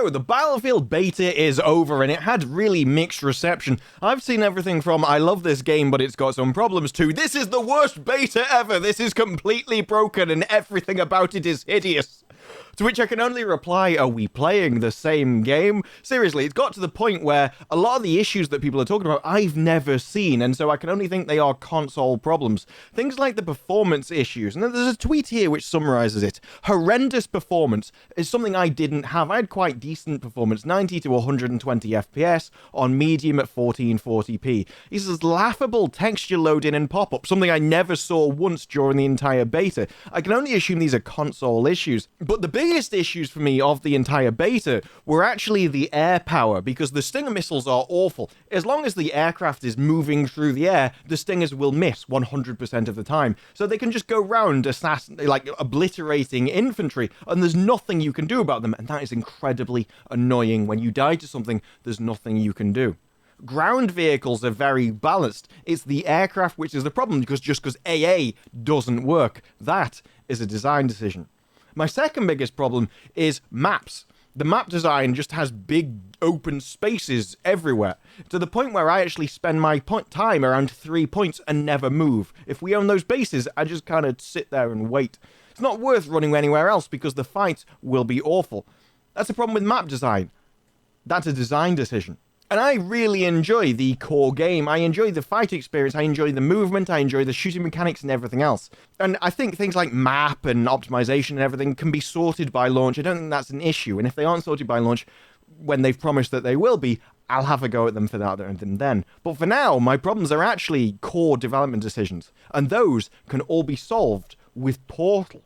So, the Battlefield beta is over, and it had really mixed reception. I've seen everything from, I love this game, but it's got some problems, to, this is the worst beta ever, this is completely broken, and everything about it is hideous. To which I can only reply, are we playing the same game? Seriously, it's got to the point where a lot of the issues that people are talking about, I've never seen, and so I can only think they are console problems. Things like the performance issues, and there's a tweet here which summarizes it. Horrendous performance is something I didn't have. I had quite decent performance, 90 to 120 FPS, on medium at 1440p. He says, laughable texture loading and pop-up, something I never saw once during the entire beta. I can only assume these are console issues, but the biggest issues for me of the entire beta were actually the air power, because the Stinger missiles are awful. As long as the aircraft is moving through the air, the Stingers will miss 100% of the time. So they can just go round obliterating infantry, and there's nothing you can do about them, and that is incredibly annoying. When you die to something, there's nothing you can do. Ground vehicles are very balanced. It's the aircraft which is the problem, because AA doesn't work. That is a design decision. My second biggest problem is maps. The map design just has big open spaces everywhere, to the point where I actually spend my time around 3 points and never move. If we own those bases, I just kind of sit there and wait. It's not worth running anywhere else because the fight will be awful. That's a problem with map design. That's a design decision. And I really enjoy the core game. I enjoy the fight experience. I enjoy the movement. I enjoy the shooting mechanics and everything else. And I think things like map and optimization and everything can be sorted by launch. I don't think that's an issue. And if they aren't sorted by launch, when they've promised that they will be, I'll have a go at them for that and then. But for now, my problems are actually core development decisions. And those can all be solved with Portal.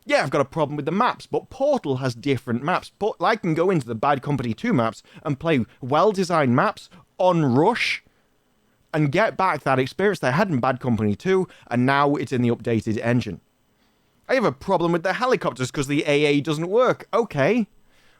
Yeah, I've got a problem with the maps, but Portal has different maps. But I can go into the Bad Company 2 maps and play well-designed maps on Rush and get back that experience they had in Bad Company 2, and now it's in the updated engine. I have a problem with the helicopters because the AA doesn't work. Okay.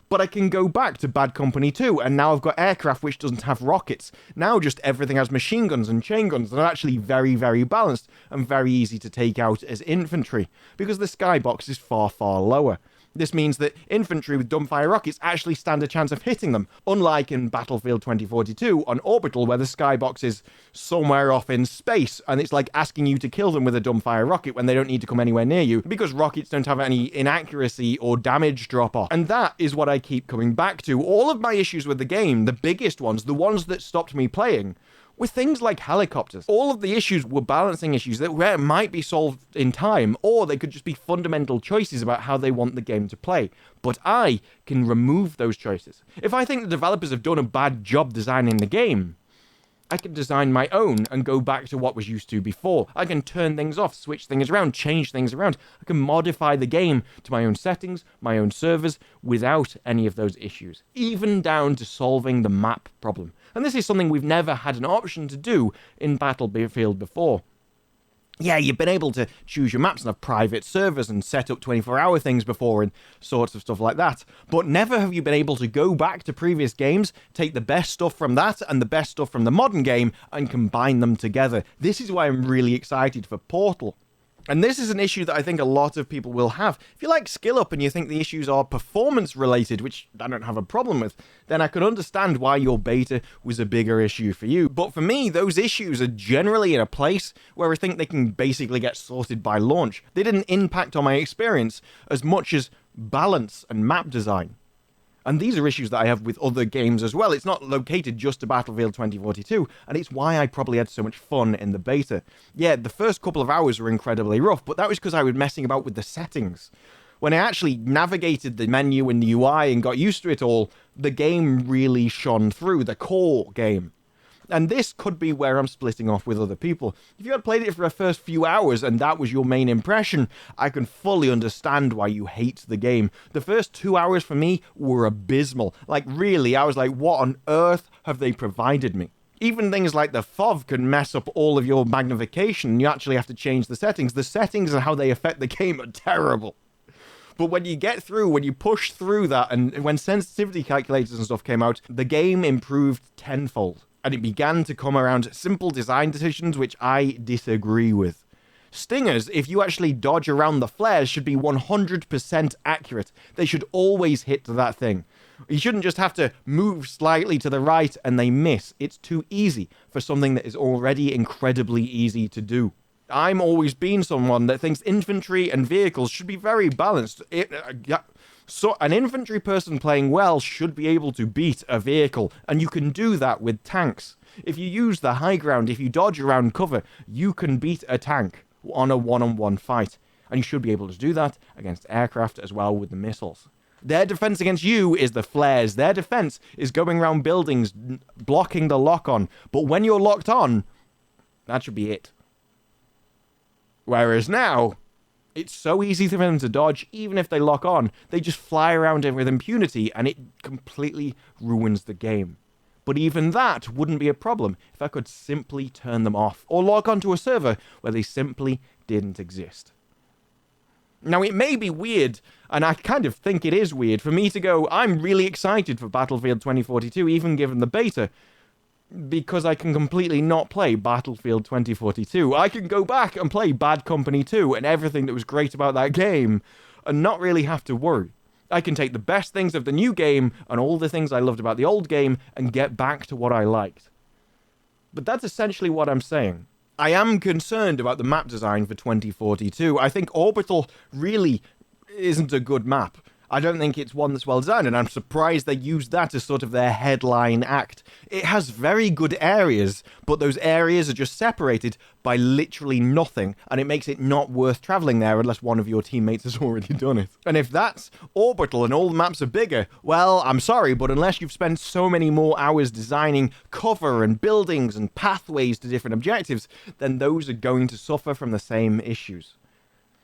But I can go back to Bad Company 2, and now I've got aircraft which doesn't have rockets. Now just everything has machine guns and chain guns that are actually very, very balanced and very easy to take out as infantry, because the skybox is far, far lower. This means that infantry with dumbfire rockets actually stand a chance of hitting them, unlike in Battlefield 2042 on Orbital, where the skybox is somewhere off in space, and it's like asking you to kill them with a dumbfire rocket when they don't need to come anywhere near you, because rockets don't have any inaccuracy or damage drop-off. And that is what I keep coming back to. All of my issues with the game, the biggest ones, the ones that stopped me playing, with things like helicopters. All of the issues were balancing issues that might be solved in time, or they could just be fundamental choices about how they want the game to play. But I can remove those choices. If I think the developers have done a bad job designing the game, I can design my own and go back to what was used to before. I can turn things off, switch things around, change things around. I can modify the game to my own settings, my own servers, without any of those issues, even down to solving the map problem. And this is something we've never had an option to do in Battlefield before. Yeah, you've been able to choose your maps and have private servers and set up 24-hour things before and sorts of stuff like that. But never have you been able to go back to previous games, take the best stuff from that and the best stuff from the modern game and combine them together. This is why I'm really excited for Portal. And this is an issue that I think a lot of people will have. If you like Skill Up and you think the issues are performance related, which I don't have a problem with, then I could understand why your beta was a bigger issue for you. But for me, those issues are generally in a place where I think they can basically get sorted by launch. They didn't impact on my experience as much as balance and map design. And these are issues that I have with other games as well. It's not located just to Battlefield 2042, and it's why I probably had so much fun in the beta. Yeah, the first couple of hours were incredibly rough, but that was because I was messing about with the settings. When I actually navigated the menu and the UI and got used to it all, the game really shone through, the core game. And this could be where I'm splitting off with other people. If you had played it for the first few hours and that was your main impression, I can fully understand why you hate the game. The first 2 hours for me were abysmal. Like, really, I was like, what on earth have they provided me? Even things like the FOV can mess up all of your magnification. You actually have to change the settings. The settings and how they affect the game are terrible. But when you get through, when you push through that, and when sensitivity calculators and stuff came out, the game improved tenfold. And it began to come around simple design decisions which I disagree with. Stingers, if you actually dodge around the flares, should be 100% accurate. They should always hit that thing. You shouldn't just have to move slightly to the right and they miss. It's too easy for something that is already incredibly easy to do. I'm always been someone that thinks infantry and vehicles should be very balanced. So an infantry person playing well should be able to beat a vehicle, and you can do that with tanks. If you use the high ground, if you dodge around cover, you can beat a tank on a one-on-one fight. And you should be able to do that against aircraft as well with the missiles. Their defense against you is the flares. Their defense is going around buildings, blocking the lock-on. But when you're locked on, that should be it. Whereas now, it's so easy for them to dodge, even if they lock on. They just fly around with impunity, and it completely ruins the game. But even that wouldn't be a problem if I could simply turn them off, or log onto a server where they simply didn't exist. Now, it may be weird, and I kind of think it is weird, for me to go, I'm really excited for Battlefield 2042, even given the beta, because I can completely not play Battlefield 2042. I can go back and play Bad Company 2 and everything that was great about that game, and not really have to worry. I can take the best things of the new game and all the things I loved about the old game and get back to what I liked. But that's essentially what I'm saying. I am concerned about the map design for 2042. I think Orbital really isn't a good map. I don't think it's one that's well designed, and I'm surprised they used that as sort of their headline act. It has very good areas, but those areas are just separated by literally nothing, and it makes it not worth traveling there unless one of your teammates has already done it. And if that's Orbital and all the maps are bigger, well, I'm sorry, but unless you've spent so many more hours designing cover and buildings and pathways to different objectives, then those are going to suffer from the same issues.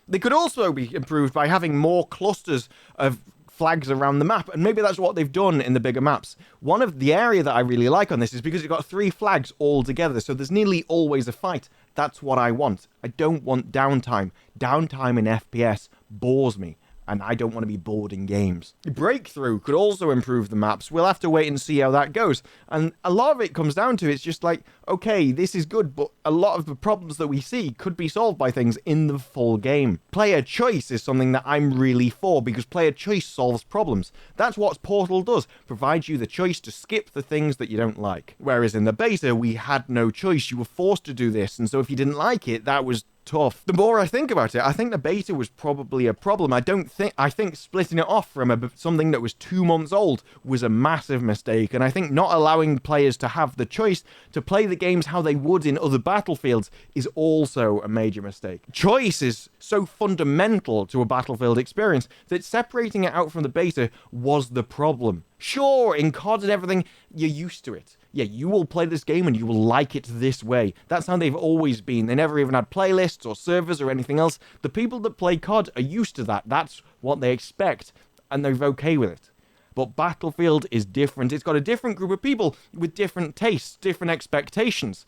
They could also be improved by having more clusters of flags around the map, and maybe that's what they've done in the bigger maps. One of the area that I really like on this is because it's got 3 flags all together, so there's nearly always a fight. That's what I want. I don't want downtime. Downtime in FPS bores me, and I don't want to be bored in games. Breakthrough could also improve the maps. We'll have to wait and see how that goes. And a lot of it comes down to, it's just like, okay, this is good, but a lot of the problems that we see could be solved by things in the full game. Player choice is something that I'm really for, because player choice solves problems. That's what Portal does, provides you the choice to skip the things that you don't like. Whereas in the beta, we had no choice. You were forced to do this, and so if you didn't like it, that was tough. The more I think about it, I think the beta was probably a problem. I think splitting it off from something that was 2 months old was a massive mistake, and I think not allowing players to have the choice to play the games how they would in other Battlefields is also a major mistake. Choice is so fundamental to a Battlefield experience that separating it out from the beta was the problem. Sure, in COD and everything, you're used to it. Yeah, you will play this game and you will like it this way. That's how they've always been. They never even had playlists or servers or anything else. The people that play COD are used to that. That's what they expect, and they're okay with it. But Battlefield is different. It's got a different group of people with different tastes, different expectations.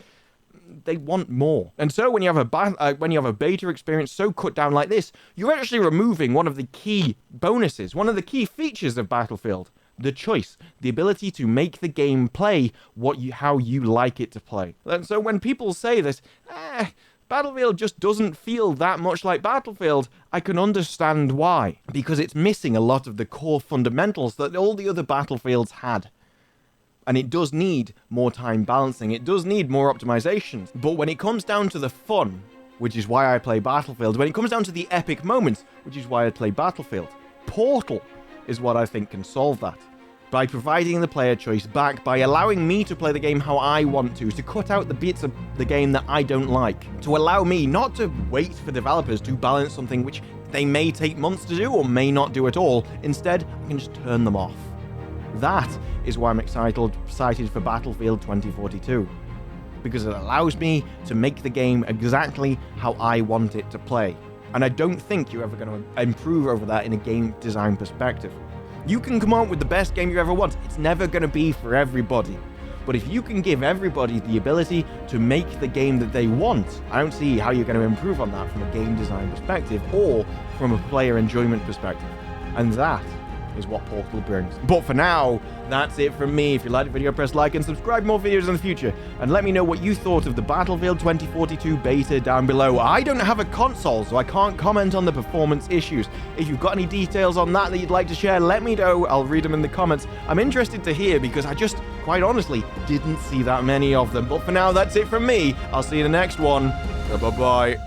They want more. And so when you have a beta experience so cut down like this, you're actually removing one of the key bonuses, one of the key features of Battlefield. The choice, the ability to make the game play how you like it to play. And so when people say this, Battlefield just doesn't feel that much like Battlefield, I can understand why. Because it's missing a lot of the core fundamentals that all the other Battlefields had. And it does need more time balancing, it does need more optimizations. But when it comes down to the fun, which is why I play Battlefield, when it comes down to the epic moments, which is why I play Battlefield, Portal is what I think can solve that. By providing the player choice back, by allowing me to play the game how I want to cut out the bits of the game that I don't like, to allow me not to wait for developers to balance something which they may take months to do or may not do at all. Instead, I can just turn them off. That is why I'm excited for Battlefield 2042. Because it allows me to make the game exactly how I want it to play. And I don't think you're ever going to improve over that in a game design perspective. You can come up with the best game you ever want. It's never going to be for everybody. But if you can give everybody the ability to make the game that they want, I don't see how you're going to improve on that from a game design perspective or from a player enjoyment perspective. And that is what Portal brings. But for now, that's it from me. If you liked the video, press like and subscribe more videos in the future. And let me know what you thought of the Battlefield 2042 beta down below. I don't have a console, so I can't comment on the performance issues. If you've got any details on that you'd like to share, let me know. I'll read them in the comments. I'm interested to hear because I just, quite honestly, didn't see that many of them. But for now, that's it from me. I'll see you in the next one. Bye-bye.